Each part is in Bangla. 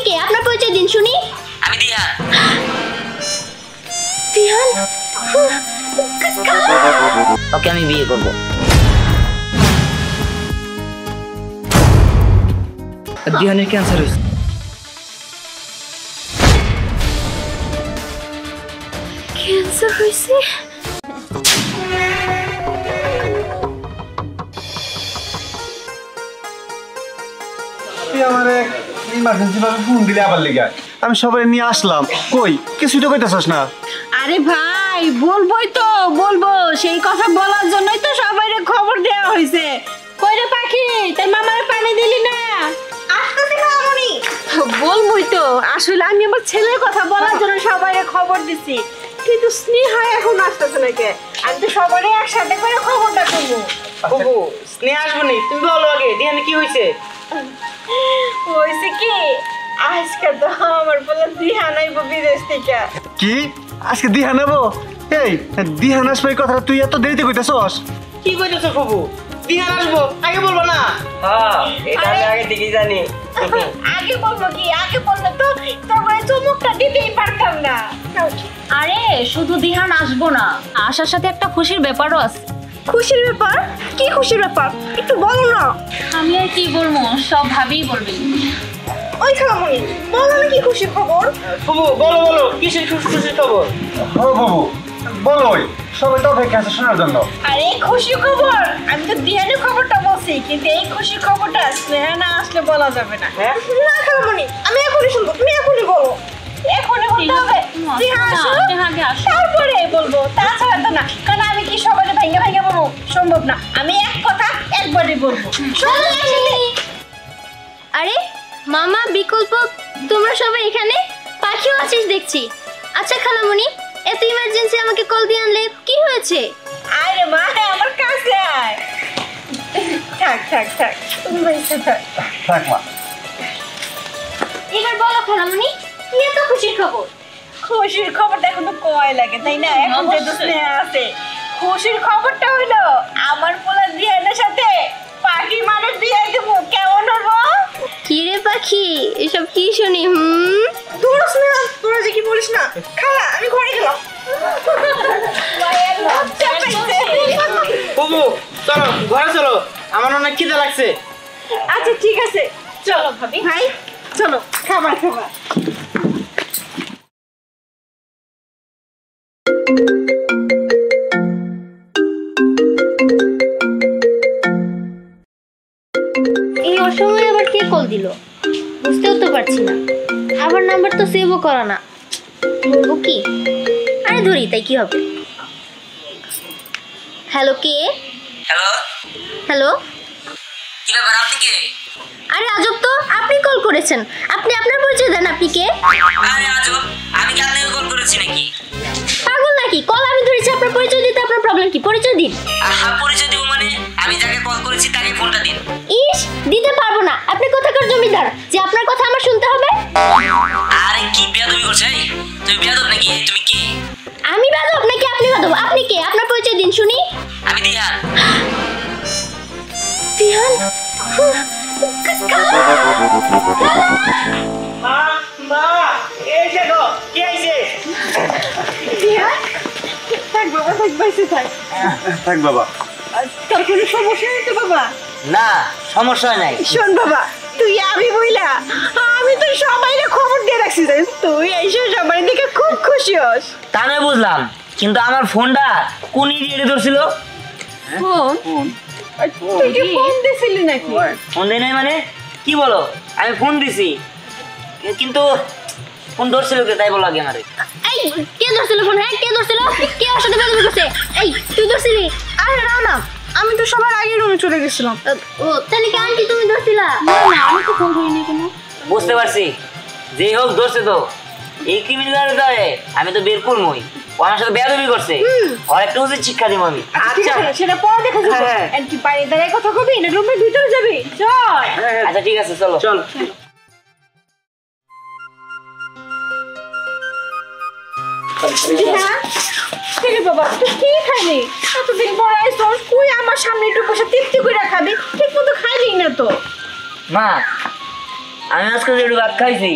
কে? আপনার পরিচয় দিন শুনি। আমি দিহান। দিহান? ওকে আমি বিয়ে করব। দিহানের ক্যান্সার হয়েছে। ক্যান্সার হয়েছে? আমারে ইমার্জেন্সি ভাবে ফোন দিলে আবার লেগে আমি সবাই নিয়ে আসলাম। কই কিছুই তো কইতাছস না। আরে ভাই বলবোই তো, বলবো, সেই কথা বলার জন্যই তো সবাইরে খবর দেওয়া হয়েছে। কই রে পাখি, তাই মামারে পানি দিলি না? আসতেছি খালামণি। বলবোই তো, আসলে আমি আমার ছেলের কথা বলার জন্য সবাইরে খবর দিছি, কিন্তু স্নেহা এখন আসতেছে না কে? আমি তো সবারই একসাথে করে খবরটা করবো। বাবু স্নেহা আসবো নি, তুমি বলো আগে দিহানে কি হয়েছে? হয়েছে কি, আজকে তো আমার বলে দিহান আইবো বিদেশ থেকে। কি আজকে দিহান নেবো? এই দিহান আসবে এই কথাটা তুই এত দেরিতে কইতাছস? কি কইতেছো বাবু? দিহান আসবো আগে বলবো না? হ্যাঁ এটা আমি আগে থেকেই জানি। আগে বলবো কি, আগে বললে তো তোমার চমকটা দিতেই পারতাম না। আরে শুধু দিহান আসবো না, আসার সাথে একটা খুশির ব্যাপারও আছে। খুশির ব্যাপার? কি খুশির ব্যাপার একটু বলো না। আমি আর কি বলবো, সব ভাবেই বলবি। ওই খালামণি বলো না কি খুশির খবর। বাবু বলো বলো কিসের খুশির খবর? ও বাবু বলোই, সবাই তো অপেক্ষা আছে শোনার জন্য। আরে খুশির খবর, আমি তো দিহানের খবরটা বলছি, কিন্তু এই খুশির খবরটা স্নেহা না আসলে বলা যাবে না। না খালামণি আমি এখনই শুনবো, তুমি এখনই বলো। এখনই বলতে হবে, দিহা আসো তারপরে বলবো, তাছাড়া তো না। কারণ আমি কি সবাই ভাইঙ্গা ভাইঙ্গা বলবো, সম্ভব না। আমি এক কথা একবারে বলবো। আরে মামা, বিকল্প, তোমরা সবাই এখানে? পাখিও আছিস দেখছি। আচ্ছা খালামণি, এত ইমার্জেন্সি আমাকে কল দিয়ে আনলে, কি হয়েছে? আরে মা আমার কাছে আয়। থাক থাক থাক, তুমি বসে থাক। থাক মা। এবার বলো খালামণি, কি এত খুশির খবর? খুশির খবর এখন তো কয় লাগে তাই না? এখন যেহেতু স্নেহা আছে, খুশির খবরটা হইলো আমার পোলা দিহানের সাথে পাখি মানে বিয়ে দেবো। কেমন হবো? কি রে পাখি, এসব কি শুনি? তোর স্নেহা, তোরা যে কি বলিস না। খালা আমি ঘরে গেলাম। বাবু চলো ঘরে চলো, আমার অনেক খিদে লাগছে। আচ্ছা ঠিক আছে, চলো ভাবি ভাই, চলো খাবার খাবার। এই অসময়ে আবার কে কল দিল? বুঝতেও তো পারছি না। আবার নাম্বার তো সেভও করা না, বলবো কি? আরে ধরি, তাই কি হবে? হ্যালো, কে? হ্যালো হ্যালো, কি ব্যাপার, আপনি কে? আরে আজব তো, আপনি কল করেছেন। আপনি আপনার পরিচয় দেন, আপনি কে? আরে আজব, আমি কি আপনাকে কল করেছি নাকি? পাগল নাকি? কল আমি ধরেছি, আপনার পরিচয় দিতে আপনার প্রবলেম কি? পরিচয় দিন। হ্যাঁ পরিচয় দিব মানে? আমি যাকে কল করেছি তাকে ফোনটা দিন। ইস, দিতে পারবো না। আপনি কোথাকার জমিদার যে আপনার কথা আমার শুনতে হবে? আরে কি বেয়াদবি করছে? এই তুমি বেয়াদব নাকি? এই তুমি কে? আমি বেয়াদব নাকি আপনি বেয়াদব? আপনি কে? আপনার পরিচয় দিন শুনি। আমি দিহান। দিহান? মা মা এই দেখো কি আইছে। দিহান থাক বাবা, থাক বাইসে থাক। থাক বাবা। তোর কোনো সমস্যা নেই তো বাবা? না সমস্যা নাই। শোন বাবা, তুই আমি বইলা আমি তো সবাইরে খবর দিয়ে রাখছি, জানিস? তুই এইসব সবাই দেখে খুব খুশি হস। তা নয় বুঝলাম, কিন্তু আমার ফোনটা কোন ইডিয়েটে ধরছিল? ফোন? তুই কি ফোন দিছিলি নাকি? ফোন দেয় নাই মানে? কি বলো? আমি ফোন দিছি, কিন্তু ফোন ধরছিল কে তাই বলো আগে আমারে। এই কে ধরছিল ফোন? হ্যাঁ কে ধরছিল? কে ওর সাথে বেয়াদবি করছে? এই তুই ধরছিলি? আরে না না, আমি তো সবার আগে রুমে চলে গেছিলাম। ও তাহলে কি আন্টি তুমি ধরছিলা? না না, আমি তো ফোন ধরিনি কোনো। বুঝতে পারছি, যেই হোক ধরছে তো। এই ক্রিমিনাল ধরে আমি তো বের করবই। ও আমার সাথে বেয়াদবি করছে, আর একটা উচিত শিক্ষা দিব আমি। আচ্ছা সেটা পরে দেখা যাবে। হ্যাঁ। আর কি বাইরে দাঁড়ায় কথা কবি না রুমের ভিতরে যাবি? চল। আচ্ছা ঠিক আছে চলো চল। হ্যাঁ ঠিক বাবা, তুই কি খাইলি? এতদিন পর আইসস, তুই আমার সামনে একটু বসে তৃপ্তি করে খাবি, ঠিক মতো খাইলি না তো। মা আমি আজকে যেটু ভাত খাইছি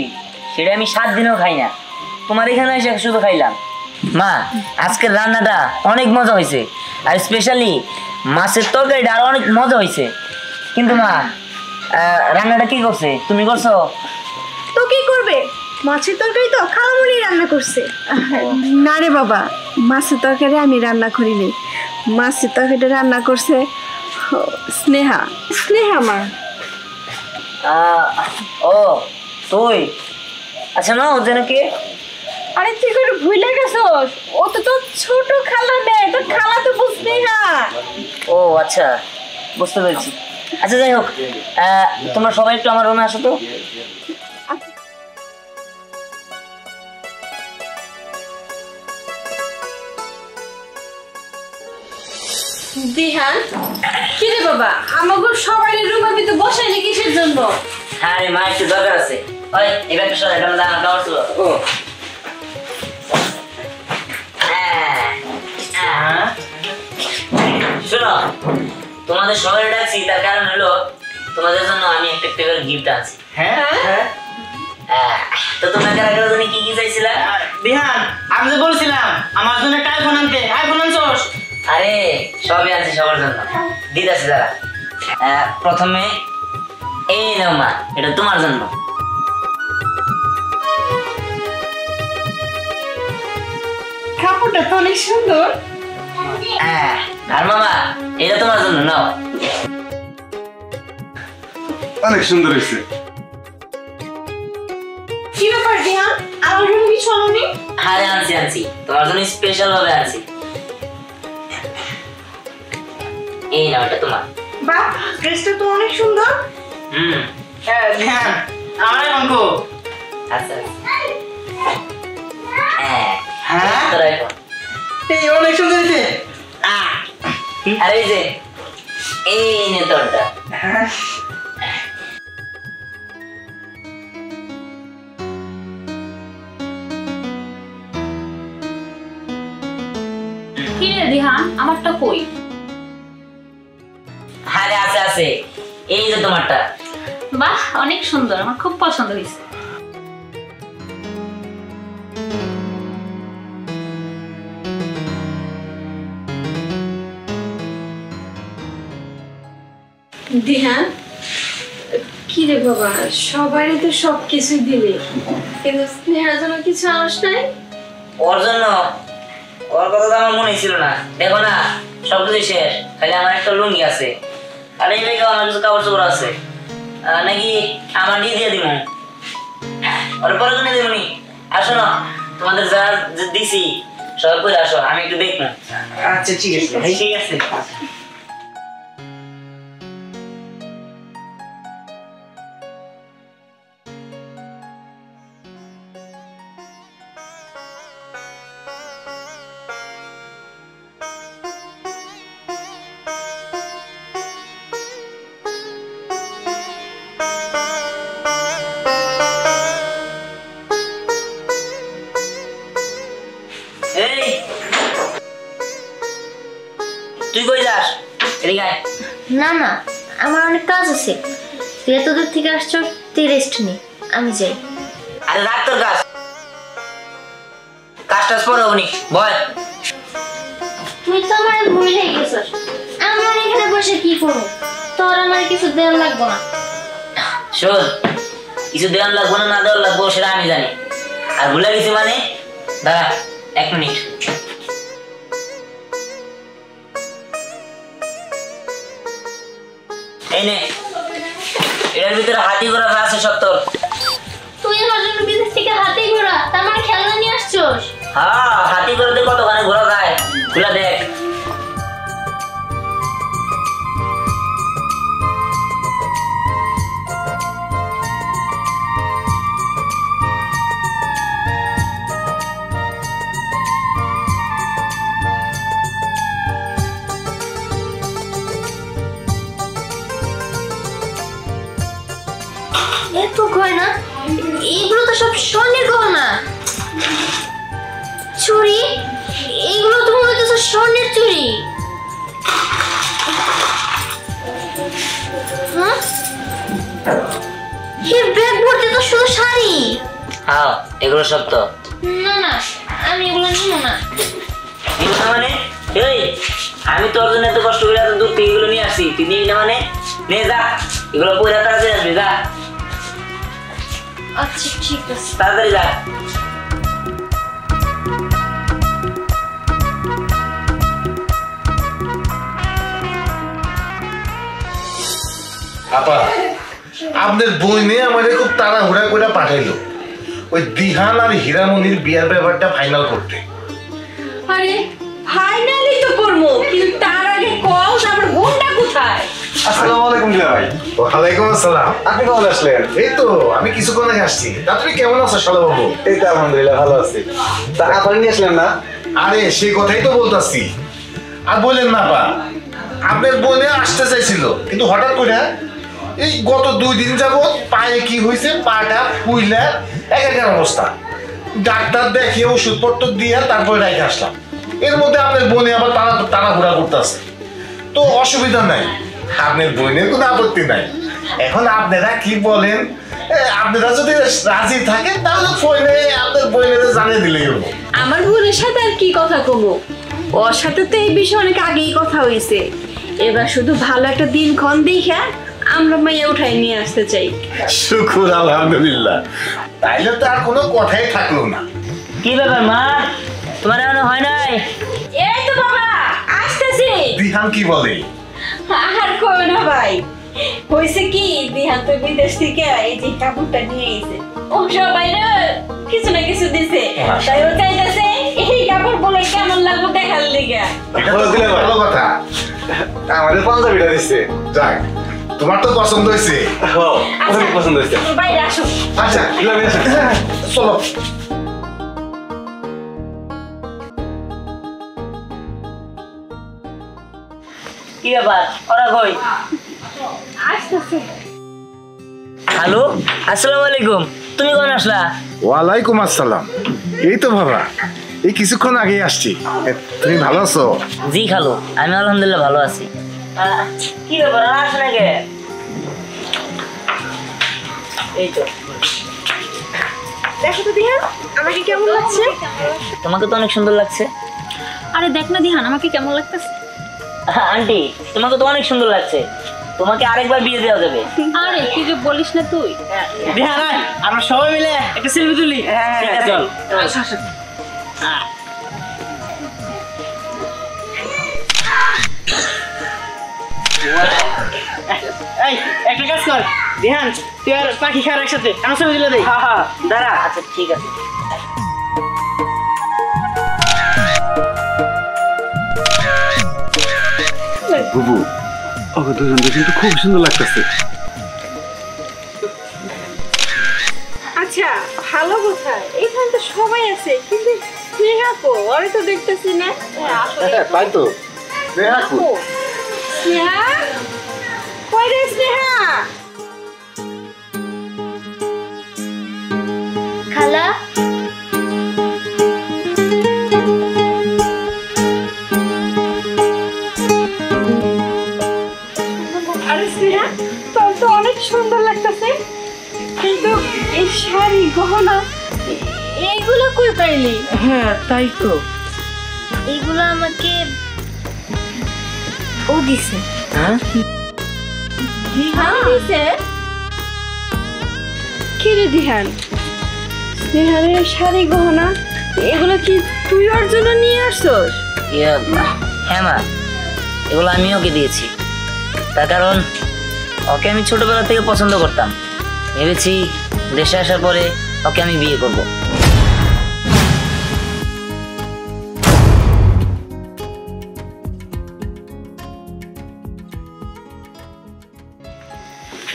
সেটা আমি 7 দিনও খাই না, তোমার এখানে এসে শুধু খাইলাম। মা আজকের রান্নাটা অনেক মজা হয়েছে, আর স্পেশালি মাছের তরকারিটা আর অনেক মজা হয়েছে। কিন্তু মা রান্নাটা কি করছে, তুমি করছো? তো কি করবে, মাছের তরকারি তো খালামণি রান্না করছে। না রে বাবা, মাছের তরকারি আমি রান্না করিনি, মাছের তরকারিটা রান্না করছে স্নেহা। স্নেহা মা। ও তুই, আচ্ছা না ও যেন কে? আরে তুই করে ভুলে গেছস, ও তো তোর ছোট খালা মেয়ে, তোর খালা তো স্নেহা। ও আচ্ছা, বুঝতে পেরেছি। আচ্ছা যাই হোক, তোমরা সবাই একটু আমার রুমে আসো তো। দিহান, কি রে বাবা, আমাকে সবাই রুমের ভিতরে বসাইলি কিসের জন্য? হ্যাঁ রে মা, একটু দরকার আছে। ওই এবার একটু সরে, এটা দাঁড়া দাঁড়া ছিল। ও শোনো, তোমাদের সবাই ডাকছি তার কারণ হলো তোমাদের জন্য আমি একটা করে গিফট আনছি। হ্যাঁ তো তোমরা কারা কারা জন্য কি কি চাইছিলা? বিহান, আমি তো বলছিলাম আমার জন্য একটা আইফোন আনতে। আইফোন আনছস? আরে সবই আনছি সবার জন্য, দিদাছি দাঁড়া। প্রথমে এই নাও মা, এটা তোমার জন্য। কাপড়টা তো অনেক সুন্দর। আর মামা এটা তোমার জন্য, নাও। অনেক সুন্দর হয়েছে। কি ব্যাপার দিহান, আমার জন্য কিছু আনোনি? আরে আনছি আনছি, তোমার জন্য স্পেশাল ভাবে আনছি। এই নাও, এটা তোমার। বাহ, ড্রেসটা তো অনেক সুন্দর। হ্যাঁ বিহান, আমার আইফোন কো? আচ্ছা হ্যাঁ হ্যাঁ তোর আইফোন। এই অনেক সুন্দর হয়েছে। আরে এই যে এই নে তোরটা। কি রে দিহান, আমারটা কই? আরে আছে আছে, এই যে তোমারটা। বাহ, অনেক সুন্দর, আমার খুব পছন্দ হয়েছে। দিহান, কি রে বাবা, সবাই তো সব কিছু দিলি, কিন্তু স্নেহার জন্য কিছু আনস নাই? ওর জন্য, ওর কথা তো আমার মনে ছিল না। দেখো না, সবকিছু শেষ, খালি আমার একটা লুঙ্গি আছে, আর এই মেয়েকে আমার কিছু কাপড় চোপড় আছে। নাকি আমার দিয়ে দিব, ওর পরে তো নিয়ে দেবনি। আসো না, তোমাদের যা দিছি সবাই করে আসো, আমি একটু দেখবো। আচ্ছা ঠিক আছে। ঠিক আছে। এই তুই কই যাস? এদিকে আয়। না না, আমার অনেক কাজ আছে। তুই এত দূর থেকে আসছ, তুই রেস্ট নে, আমি যাই। আরে রাখ তোর কাজ, কাজটা পরে হবনি, বল। তুই তো আমার ভুলে গেছিস, আমি আর এখানে বসে কি করবো? তোর আমার কিছু দেওয়ার লাগবো না। শোন, কিছু দেওয়ার লাগবো না, না দেওয়ার লাগবো সেটা আমি জানি। আর ভুলে গেছি মানে, দাঁড়া 1 মিনিট। এই নে, এর ভিতরে হাতি ঘোড়া আছে সব তোর। তুই আমার জন্য বিদেশ থেকে হাতি ঘোড়া, তার মানে খেলনা নিয়ে আসছস? হ্যাঁ, হাতি ঘোড়াতে কতখানি ঘোরা যায়, খুলে দেখ। এত গয়না, এইগুলো তো সব স্বর্ণের গহনা। চুড়ি, এইগুলো তো মনে হচ্ছে স্বর্ণের চুড়ি। হ্যাঁ, এই ব্যাগ ভর্তি তো শুধু শাড়ি। হ্যাঁ এগুলো সব তো না না, আমি এগুলো নিব না। নিবি না মানে? এই আমি তোর জন্য এত কষ্ট করে এত দূর থেকে এগুলো নিয়ে আসছি, তুই নিবি না মানে? নে যা, এগুলো পরে তাড়াতাড়ি আসবি, যা আচ্ছা ঠিক আছে। তাড়াতাড়ি যা। আপা আপনার বই নিয়ে আমাদের খুব তাড়াহুড়া করে পাঠাইলো ওই দিহান আর হীরামণির বিয়ার ব্যাপারটা ফাইনাল করতে। আরে ফাইনালি তো করবো, কিন্তু তার আগে কল আমার বোনটা কোথায়? আসসালামু আলাইকুম দুলা ভাই। ওয়ালাইকুম আসসালাম। আপনি কেমন আসলেন? এই তো আমি কিছুক্ষণ আগে আসছি। তা তুমি কেমন আছো শালা বাবু? এই তো আলহামদুলিল্লাহ ভালো আছি। তা আপনি নিয়ে আসলেন না? আরে সেই কথাই তো বলতাছি। আর বলেন না আপা, আপনার বোনে আসতে চাইছিল কিন্তু হঠাৎ করে এই গত 2 দিন যাবত পায়ে কি হয়েছে, পাটা ফুইলা একাকার অবস্থা। ডাক্তার দেখিয়ে ওষুধপত্র দিয়ে তারপরে রেখে আসলাম। এর মধ্যে আপনার বোনে আবার তাড়াহুড়া করতেছে। তো অসুবিধা নাই, আপনার বোনের কোনো আপত্তি নাই। এখন আপনারা কি বলেন, আপনারা যদি রাজি থাকেন তাহলে ফোনে আপনার বোনের জানিয়ে দিলেই হলো। আমার বোনের সাথে আর কি কথা কমো, ওর সাথে তো এই বিষয়ে অনেক আগেই কথা হয়েছে। এবার শুধু ভালো একটা দিনক্ষণ দেখে আমরা মাইয়া উঠাই নিয়ে আসতে চাই। শুকুর আলহামদুলিল্লাহ, তাইলে তো আর কোনো কথাই থাকলো না। কি ব্যাপার মা, তোমার এখনো হয় নাই? এই তো বাবা আসতেছি। দিহান কি বলে? আর কই না ভাই, হয়েছে কি দিহান তো বিদেশ থেকে এই যে কাপড়টা নিয়ে এসেছে, ও সবাই কিছু না কিছু দিছে, তাই ও চাইতেছে এই কাপড় বলে কেমন লাগবে দেখার লিগা। এটা তো ভালো কথা। আমাদের পাঞ্জাবিটা দিচ্ছে। যাক, তোমার তো পছন্দ হয়েছে। অনেক পছন্দ হয়েছে। বাইরে আসো। আচ্ছা দুলা ভাই আসেন। চলো। কি ব্যাপার, ওরা কই? আসতেছে। হ্যালো, আসসালামু আলাইকুম। তুমি কখন আসলা? ওয়ালাইকুম আসসালাম। এই তো বাবা, এই কিছুক্ষণ আগে আসছি। তুমি ভালো আছো? জি খালু, আমি আলহামদুলিল্লাহ ভালো আছি। কি ব্যাপার, আর আসে নাকি? এই তো। দেখো তো দিহান আমাকে কেমন লাগছে? তোমাকে তো অনেক সুন্দর লাগছে। আরে দেখ না দিহান, আমাকে কেমন লাগতেছে। আন্টি, তোমাকে তো অনেক সুন্দর লাগছে। তোমাকে আরেকবার বিয়ে দেওয়া যাবে। আরে কি যে বলিস না তুই। দিহান আমরা সবাই মিলে একটা সেলফি তুলি। ঠিক আছে, চল। এই একটা কাজ কর দিহান, তুই আর পাখি খাওয়ার একসাথে আমার ছবি তুলে দেই। হ্যাঁ হ্যাঁ, দাঁড়া। আচ্ছা ঠিক আছে। বুবু, ওকে দুজনকে কিন্তু খুব সুন্দর লাগতেছে। আচ্ছা ভালো কথা, এখানে তো সবাই আছে, কিন্তু স্নেহা কো? ওরে তো দেখতেছি না। তাই তো। আপু, স্নেহা কই রে স্নেহা? খালা, আরে স্নেহা তোর তো অনেক সুন্দর লাগতেছে, কিন্তু এই শাড়ি গহনা এইগুলো কই পাইলি? হ্যাঁ তাই তো। এগুলো আমাকে ও দিছে। হ্যাঁ দিহান দিছে? কি রে দিহান, স্নেহারের শাড়ি গহনা এগুলো কি তুই ওর জন্য নিয়ে আসছস? হ্যাঁ মা, এগুলো আমি ওকে দিয়েছি। তার কারণ ওকে আমি ছোটবেলা থেকে পছন্দ করতাম। ভেবেছি দেশে আসার পরে ওকে আমি বিয়ে করব।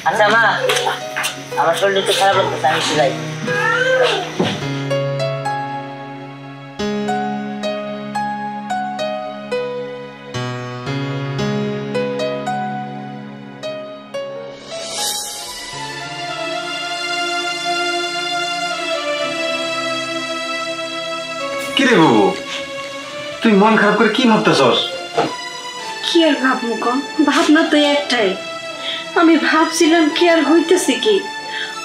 আচ্ছা মা, আমার শরীরটা একটু খারাপ লাগতেছে, আমি একটু যাই। কি রে বুবু, তুই মন খারাপ করে কি ভাবতেছস? কি আর ভাববো কম, ভাবনা তো একটাই। আমি ভাবছিলাম কি আর হইতেছে কি,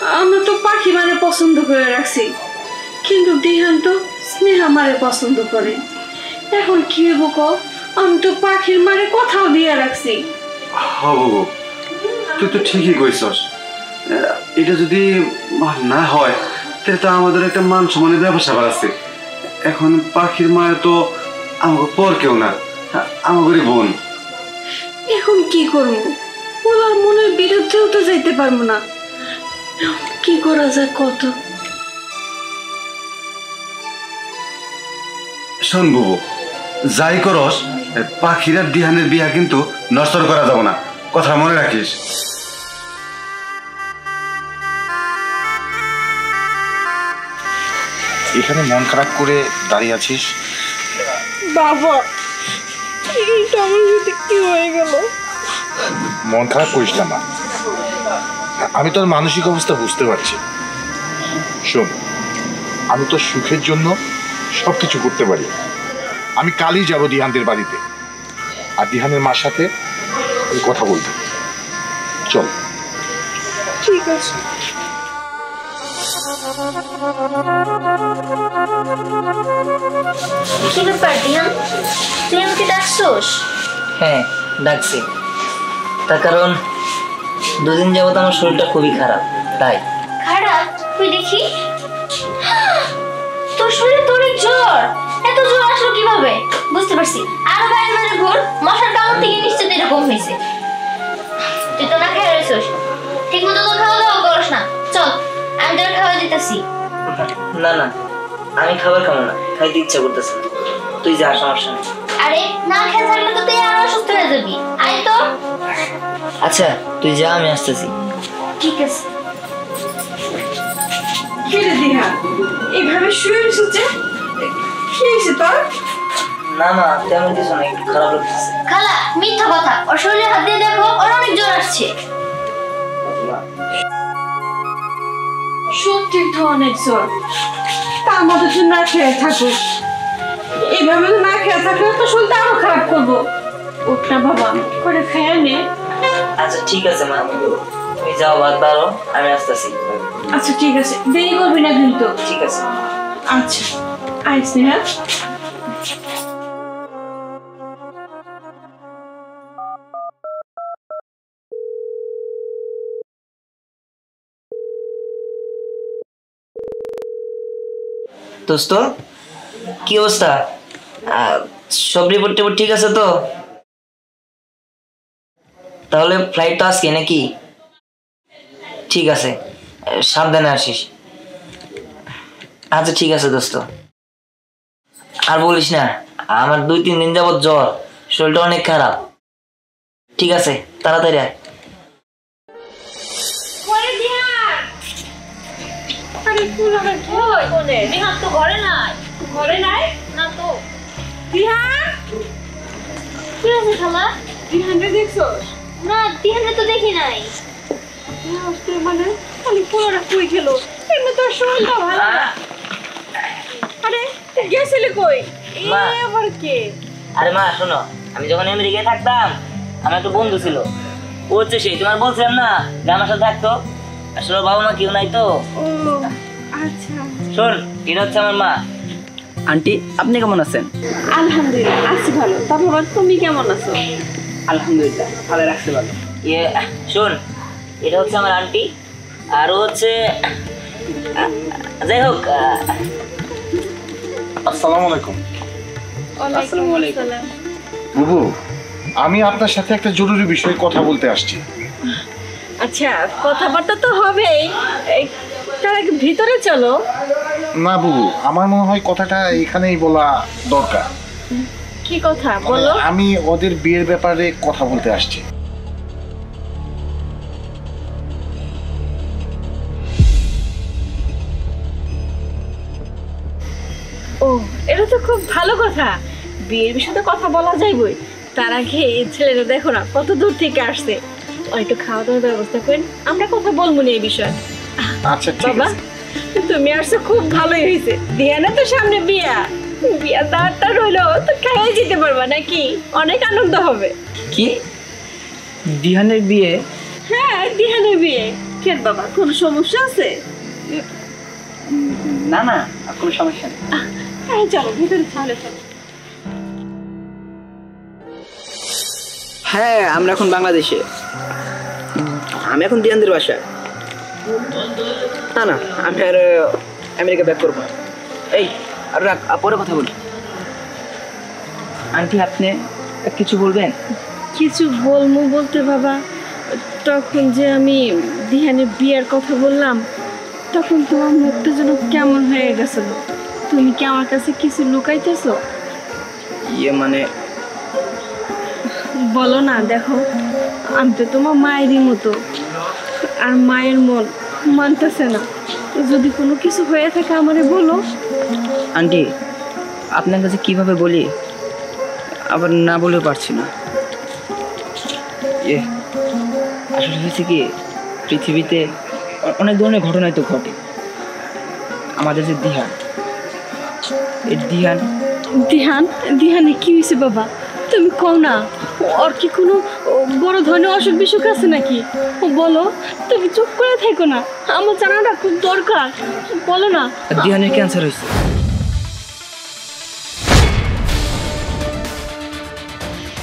আমরা তো পাখি মানে পছন্দ করে রাখছি, কিন্তু দিহান তো স্নেহা মারে পছন্দ করে। এখন কি হবো ক? আমি তো পাখির মারে কথাও দিয়ে রাখছি। হবো, তুই তো ঠিকই কইছস। এটা যদি না হয় তাহলে তো আমাদের একটা মান সম্মানের ব্যবসা আছে। এখন পাখির মায়ের তো আমাকে পর কেউ না, আমাদেরই বোন। এখন কি করবো? ওলার মনের বিরুদ্ধেও তো যাইতে পারবো না। কি করা যায় কত? শোন বুবু, যাই করস পাখির আর দিহানের বিয়া কিন্তু নষ্ট করা যাব না, কথা মনে রাখিস। এখানে মন খারাপ করে দাঁড়িয়ে আছিস? বাবা, এইটা আমার সাথে কি হয়ে গেল? মন খারাপ করিস না মা, আমি তোর মানসিক অবস্থা বুঝতে পারছি। শোন, আমি তোর সুখের জন্য সব কিছু করতে পারি। আমি কালই যাব দিহানদের বাড়িতে, আর দিহানের মার সাথে আমি কথা বলবো। চল। ঠিক আছে। কি ব্যাপার দিহান, তুই আমাকে ডাকছোস? হ্যাঁ ডাকছি, তার কারণ দুদিন যাবত আমার শরীরটা খুবই খারাপ, তাই। খারাপ? তুই দেখি তোর শরীরে তোর জ্বর, এত জ্বর আসলো কিভাবে? বুঝতে পারছি, আরো বাইরে বাইরে ঘুর, মশার কামড় থেকে নিশ্চিত এরকম হয়েছে। তুই তো না খেয়ে রয়েছিস, ঠিক মতো তো খাওয়া দাওয়া করস না। চল, আমি তোর খাওয়া দিতেছি। না না, আমি খাবার খাবো না, খাইতে ইচ্ছা করতেছে না। তুই যা, সমস্যা নেই। আরে না খেয়ে থাকলে তো তুই আরো অসুস্থ হয়ে যাবি। আয় তো। আচ্ছা তুই যা, আমি আসতেছি। ঠিক আছে। কি রে দিহান, এইভাবে শুয়ে রয়েছিস যে? কি হয়েছে তোর? না না, তেমন কিছু না, একটু খারাপ লাগতেছে। খালা, মিথ্যা কথা। ওর শরীরে হাত দিয়ে দেখো, ওর অনেক জ্বর আসছে। সত্যি তো অনেক জ্বর, তার মধ্যে তুই না খেয়ে থাকুস। এইভাবে তো না খেয়ে থাকলে তো শরীরটা আরো খারাপ করবো। উঠ না বাবা, করে খেয়ে নে। আচ্ছা ঠিক আছে মা, তুমি যাও, ভাত বাড়ো, আমি আসতেছি। আচ্ছা ঠিক আছে, দেরি করবি না কিন্তু। ঠিক আছে। আচ্ছা, আইস নেহা। দোস্ত, কি অবস্থা? সব রিপোর্ট টিপোর্ট ঠিক আছে তো? তাহলে ফ্লাইটটা আজকে নাকি? ঠিক আছে, সাবধানে আসিস। আচ্ছা ঠিক আছে দোস্ত। আর বলিস না, আমার 2-3 দিন যাবত জ্বর, শরীরটা অনেক খারাপ। ঠিক আছে, তাড়াতাড়ি আয়। দিহান তো ঘরে নাই। ঘরে নাই? না তো। দিহান, কি আছে খালা? দিহানরে দেখছস? না, দিহানে তো দেখি নাই। মানে খালি পুরোটা কই গেল? এমনি তোর শরীরটা ভালো না। আরে তুই গেছিলি কই? মা। এই আবার কে? আরে মা শোনো, আমি যখন আমেরিকায় থাকতাম, আমার একটা বন্ধু ছিল। ও হচ্ছে সেই, তোমার বলছিলাম না যে আমার সাথে থাকতো। আসলে ওর বাবা মা কেউ নাই তো। ও আচ্ছা। শোন, এটা হচ্ছে আমার মা। আন্টি, আপনি কেমন আছেন? আলহামদুলিল্লাহ আছি ভালো। তা বাবা তুমি কেমন আছো? আলহামদুলিল্লাহ, ভালো রাখছে ভালো। শোন, এটা হচ্ছে আমার আন্টি, আর ও হচ্ছে যাই হোক। আসসালামু আলাইকুম। আসসালামু আলাইকুম। বুবু, আমি আপনার সাথে একটা জরুরি বিষয়ে কথা বলতে আসছি। আচ্ছা, কথাবার্তা তো হবেই। তার আগে ভিতরে চলো। না বুবু, আমার মনে হয় কথাটা এখানেই বলা দরকার। কি কথা বলো? আমি ওদের বিয়ের ব্যাপারে কথা বলতে আসছি। ও, এটা তো খুব ভালো কথা। বিয়ের বিষয়ে কথা বলা যাইবই। তার আগে এই ছেলেটা দেখো না কত দূর থেকে আসছে। ও একটু খাওয়া দাওয়ার ব্যবস্থা করেন, আমরা কথা বলবো না এই বিষয়ে। আচ্ছা ঠিক বাবা, আছে। তুমি আসছো খুব ভালোই হয়েছে। দিয়ানা তো সামনে বিয়া, বিয়া দাঁড়টা রইলো তো খাইয়ে যেতে পারবা নাকি? অনেক আনন্দ হবে। কি দিহানের বিয়ে? হ্যাঁ, দিহানের বিয়ে। কেন বাবা কোনো সমস্যা আছে? না না, আর কোনো সমস্যা নেই। হ্যাঁ চলো ভিতরে, তাহলে চলো। হ্যাঁ, আমরা এখন বাংলাদেশে। আমি এখন দিয়ানদের বাসায়। না না, আমি আর আমেরিকা ব্যাক করবো। এই আর রাখ, পরে কথা বলি। আন্টি আপনি কিছু বলবেন? কিছু বলবো বলতে বাবা, তখন যে আমি দিহানের বিয়ের কথা বললাম, তখন তোমার মুখটা যেন কেমন হয়ে গেছিল। তুমি কি আমার কাছে কিছু লুকাইতেছো? ইয়ে মানে বলো না, দেখো আমি তো তোমার মায়েরই মতো, আর মায়ের মন মানতেছে না। যদি কোনো কিছু হয়ে থাকে আমারে বলো। আন্টি আপনার কাছে কিভাবে বলি, আবার না বলেও পারছি না। আসলে হয়েছে কি, পৃথিবীতে অনেক ধরনের ঘটনাই তো ঘটে। আমাদের যে দিহান, এই দিহানে কি হয়েছে বাবা? তুমি কও না, ওর কি কোনো বড় ধরনের অসুখ বিসুখ আছে নাকি? বলো, তুমি চুপ করে থেকো না, আমার জানাটা খুব দরকার। বলো না। দিহানের ক্যান্সার হয়েছে।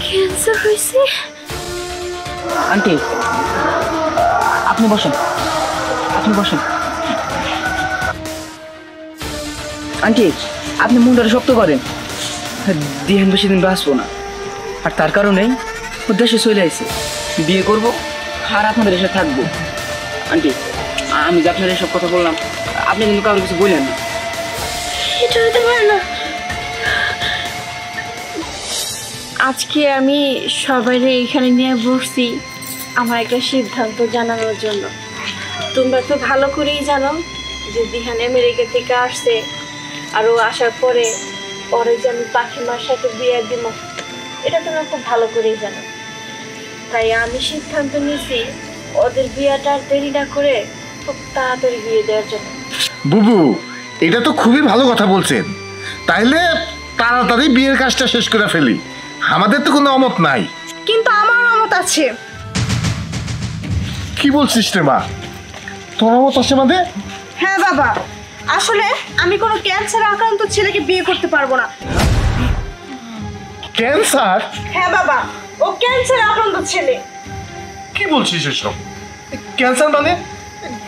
ক্যান্সার হয়েছে? আন্টি আপনি বসেন, আন্টি আপনি মনটা শক্ত করেন। দিহান বেশি দিন বাঁচবো না, আর তার কারণেই ও দেশে চলে আসছে। বিয়ে করবো আর আপনাদের এসে থাকবো। আন্টি আমি যে আপনার এসব কথা বললাম, আপনি কিন্তু কারোর কিছু বললেন না। এটা হতে পারে না। আজকে আমি সবাইরে এখানে নিয়ে বসছি আমার একটা সিদ্ধান্ত জানানোর জন্য। তোমরা তো ভালো করেই জানো যে দিহান আমেরিকা থেকে আসছে, আর ও আসার পরে ওরে যে আমি পাখিমার সাথে বিয়ে দিব, এটা তোমরা খুব ভালো করেই জানো। তাই আমি সিদ্ধান্ত নিয়েছি ওদের বিয়েটা আর দেরি না করে খুব তাড়াতাড়ি বিয়ে দেওয়ার জন্য। বুবু, এটা তো খুবই ভালো কথা বলছেন। তাইলে তাড়াতাড়ি বিয়ের কাজটা শেষ করে ফেলি, আমাদের তো কোনো অমত নাই। কিন্তু আমার অমত আছে। কি বলছিস রে মা, তোর অমত আছে মানে? হ্যাঁ বাবা, আসলে আমি কোনো ক্যান্সার আক্রান্ত ছেলেকে বিয়ে করতে পারবো না। ক্যান্সার? হ্যাঁ বাবা, ও ক্যান্সার আক্রান্ত ছেলে। কি বলছিস এসব? ক্যান্সার মানে?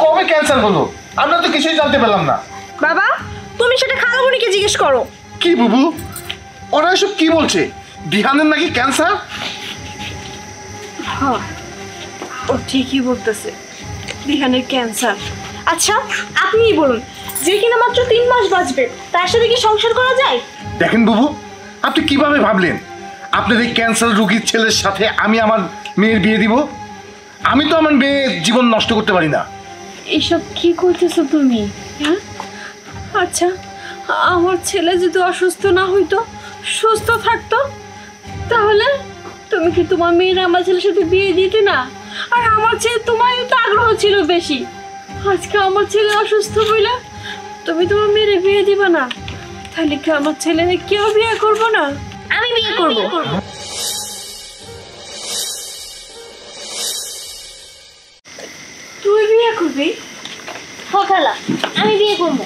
কবে ক্যান্সার হলো? আমরা তো কিছুই জানতে পেলাম না। বাবা, তুমি সেটা খালামণিকে জিজ্ঞেস করো। কি বুবু, ওরা এসব কি বলছে? দিহানের নাকি ক্যান্সার? হ্যাঁ, ও ঠিকই বলতেছে, দিহানের ক্যান্সার। আচ্ছা আপনিই বলুন, যে কিনা মাত্র 3 মাস বাঁচবে, তার সাথে কি সংসার করা যায়? দেখেন বুবু, আপনি কিভাবে ভাবলেন আপনার এই ক্যান্সার রোগীর ছেলের সাথে আমি আমার মেয়ের বিয়ে দিব? আমি তো আমার মেয়ের জীবন নষ্ট করতে পারি না। এসব কি করতেছো তুমি? হ্যাঁ, আচ্ছা আমার ছেলে যদি অসুস্থ না হইতো, সুস্থ থাকতো, তাহলে তুমি কি তোমার মেয়ের আমার ছেলের সাথে বিয়ে দিতে না? আর আমার ছেলে তোমারই তো আগ্রহ ছিল বেশি। আজকে আমার ছেলে অসুস্থ বলে তুমি তোমার মেয়ের বিয়ে দিবা না? তাহলে কি আমার ছেলেরে কেউ বিয়ে করবো না? আমি বিয়ে করব। তুই বিয়ে করবি? হ খালা, আমি বিয়ে করব।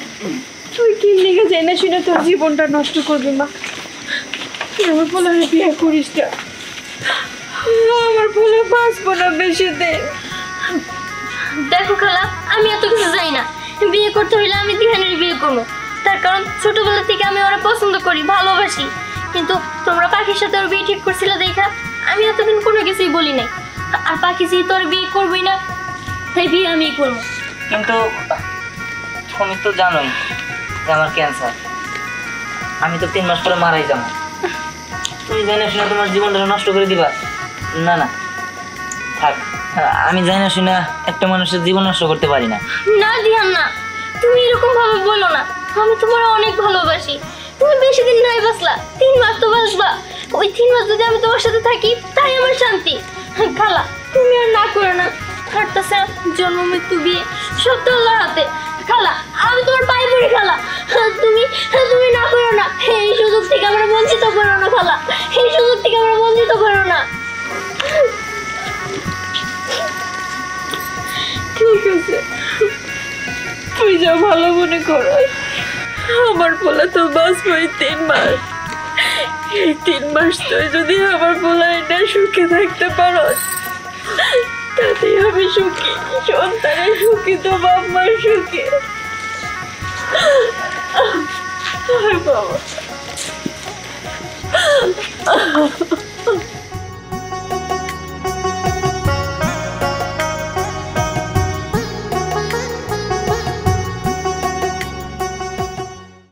তুই কি লিখে জেনে শুনে তোর জীবনটা নষ্ট করবি মা? তুই আমার পোলারে বিয়ে করিস না, আমার পোলা বাঁচবো না বেশি দিন। দেখো খালা, আমি এত কিছু জানি না। বিয়ে করতে হইলে আমি দিহানের বিয়ে করবো, তার কারণ ছোটবেলা থেকে আমি ওরা পছন্দ করি, ভালোবাসি। কিন্তু তোমরা পাখির সাথে ওর বিয়ে ঠিক করছিলে দেখা আমি এতদিন কোনো কিছুই বলি নাই। আর পাখি যেহেতু ওর বিয়ে করবই না, তাই বিয়ে আমি করবো। কিন্তু তুমি তো জানোই যে আমার ক্যান্সার, আমি তো 3 মাস পরে মারাই যাবো। তুমি জানা শুনে তোমার জীবনটা নষ্ট করে দিবা? না না থাক, আমি জানি না শুনে একটা মানুষের জীবন নষ্ট করতে পারি না। না দিহান না, তুমি এরকম ভাবে বলো না। আমি তোমার অনেক ভালোবাসি। তুমি বেশি দিন নাই বাঁচলা, 3 মাস তো বাঁচবা। ওই 3 মাস যদি আমি তোমার সাথে থাকি, তাই আমার শান্তি। খালা তুমি আর না করো না, হাঁটতেছে জন্ম মৃত্যু বিয়ে সব তো আল্লাহর হাতে। খালা আমি তোমার পায়ে পড়ি খালা, তুমি না করো না। এই সুযোগ থেকে আমরা বঞ্চিত করো না খালা, এই সুযোগ থেকে আমরা বঞ্চিত করো না। ঠিক আছে তুই যা ভালো মনে কর। আমার পোলা তো বাঁচবই 3 মাস। এই 3 মাস তুই যদি আমার পোলা এটা সুখে থাকতে পারো তাতে আমি সুখী, সন্তানের সুখী, তো বাপ মার সুখী। বাবা